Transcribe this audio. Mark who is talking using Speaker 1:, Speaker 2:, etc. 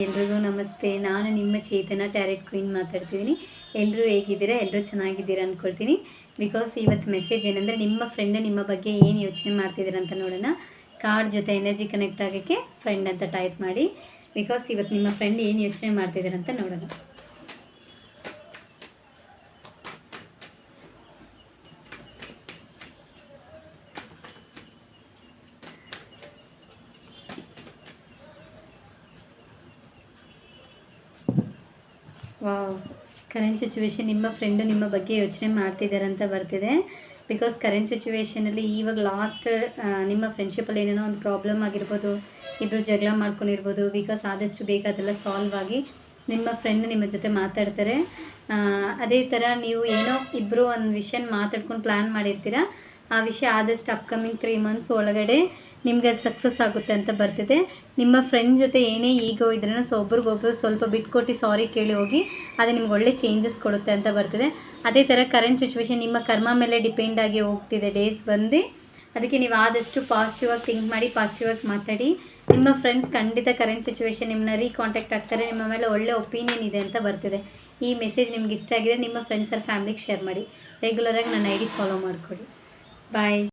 Speaker 1: ಎಲ್ರಿಗೂ ನಮಸ್ತೆ. ನಾನು ನಿಮ್ಮ ಚೇತನ ಟ್ಯಾರೆಟ್ ಕ್ವೀನ್ ಮಾತಾಡ್ತಿದ್ದೀನಿ. ಎಲ್ಲರೂ ಹೇಗಿದ್ದೀರಾ? ಎಲ್ಲರೂ ಚೆನ್ನಾಗಿದ್ದೀರಾ ಅಂದ್ಕೊಳ್ತೀನಿ. ಬಿಕಾಸ್ ಇವತ್ತು ಮೆಸೇಜ್ ಏನಂದರೆ, ನಿಮ್ಮ ಫ್ರೆಂಡ್ ನಿಮ್ಮ ಬಗ್ಗೆ ಏನು ಯೋಚನೆ ಮಾಡ್ತಿದ್ದೀರಾ ಅಂತ ನೋಡೋಣ. ಕಾರ್ಡ್ ಜೊತೆ ಎನರ್ಜಿ ಕನೆಕ್ಟ್ ಆಗೋಕ್ಕೆ ಫ್ರೆಂಡ್ ಅಂತ ಟೈಪ್ ಮಾಡಿ. ಬಿಕಾಸ್ ಇವತ್ತು ನಿಮ್ಮ ಫ್ರೆಂಡ್ ಏನು ಯೋಚನೆ ಮಾಡ್ತಿದ್ದೀರಾ ಅಂತ ನೋಡೋಣ. ವಾವ್, ಕರೆಂಟ್ ಸಿಚುವೇಶನ್ ನಿಮ್ಮ ಫ್ರೆಂಡು ನಿಮ್ಮ ಬಗ್ಗೆ ಯೋಚನೆ ಮಾಡ್ತಿದ್ದಾರೆ ಅಂತ ಬರ್ತಿದೆ. ಬಿಕಾಸ್ ಕರೆಂಟ್ ಸಿಚುವೇಷನಲ್ಲಿ ಇವಾಗ ಲಾಸ್ಟ್ ನಿಮ್ಮ ಫ್ರೆಂಡ್ಶಿಪ್ಪಲ್ಲಿ ಏನೇನೋ ಒಂದು ಪ್ರಾಬ್ಲಮ್ ಆಗಿರ್ಬೋದು, ಇಬ್ಬರು ಜಗಳ ಮಾಡ್ಕೊಂಡಿರ್ಬೋದು. ಬಿಕಾಸ್ ಆದಷ್ಟು ಬೇಗ ಅದೆಲ್ಲ ಸಾಲ್ವ್ ಆಗಿ ನಿಮ್ಮ ಫ್ರೆಂಡ್ ನಿಮ್ಮ ಜೊತೆ ಮಾತಾಡ್ತಾರೆ. ಅದೇ ಥರ ನೀವು ಏನೋ ಇಬ್ಬರು ಒಂದು ವಿಷಯನ ಮಾತಾಡ್ಕೊಂಡು ಪ್ಲ್ಯಾನ್ ಮಾಡಿರ್ತೀರ. ಆ ವಿಷಯ ಆದಷ್ಟು ಅಪ್ಕಮಿಂಗ್ 3 ಮಂತ್ಸ್ ಒಳಗಡೆ ನಿಮ್ಗೆ ಅದು ಸಕ್ಸಸ್ ಆಗುತ್ತೆ ಅಂತ ಬರ್ತಿದೆ. ನಿಮ್ಮ ಫ್ರೆಂಡ್ ಜೊತೆ ಏನೇ ಈಗೋ ಇದ್ರೂ ಒಬ್ರಿಗೊಬ್ರು ಸ್ವಲ್ಪ ಬಿಟ್ಕೊಟ್ಟು ಸಾರಿ ಕೇಳಿ ಹೋಗಿ, ಅದು ನಿಮ್ಗೆ ಒಳ್ಳೆ ಚೇಂಜಸ್ ಕೊಡುತ್ತೆ ಅಂತ ಬರ್ತಿದೆ. ಅದೇ ಥರ ಕರೆಂಟ್ ಸಿಚುವೇಶನ್ ನಿಮ್ಮ ಕರ್ಮ ಮೇಲೆ ಡಿಪೆಂಡ್ ಆಗಿ ಹೋಗ್ತಿದೆ ಡೇಸ್ ಬಂದು. ಅದಕ್ಕೆ ನೀವು ಆದಷ್ಟು ಪಾಸಿಟಿವಾಗಿ ಥಿಂಕ್ ಮಾಡಿ, ಪಾಸಿಟಿವಾಗಿ ಮಾತಾಡಿ. ನಿಮ್ಮ ಫ್ರೆಂಡ್ಸ್ ಖಂಡಿತ ಕರೆಂಟ್ ಸಿಚುವೇಶನ್ ನಿಮ್ಮನ್ನ ರೀಕಾಂಟ್ಯಾಕ್ಟ್ ಆಗ್ತಾರೆ. ನಿಮ್ಮ ಮೇಲೆ ಒಳ್ಳೆ ಒಪಿನಿಯನ್ ಇದೆ ಅಂತ ಬರ್ತಿದೆ. ಈ ಮೆಸೇಜ್ ನಿಮ್ಗೆ ಇಷ್ಟ ಆಗಿದೆ, ನಿಮ್ಮ ಫ್ರೆಂಡ್ಸ್ ಆರ್ ಫ್ಯಾಮಿಲಿಗೆ ಶೇರ್ ಮಾಡಿ. ರೆಗ್ಯುಲರಾಗಿ ನನ್ನ ID ಫಾಲೋ ಮಾಡಿಕೊಡಿ. ಬಾಯ್.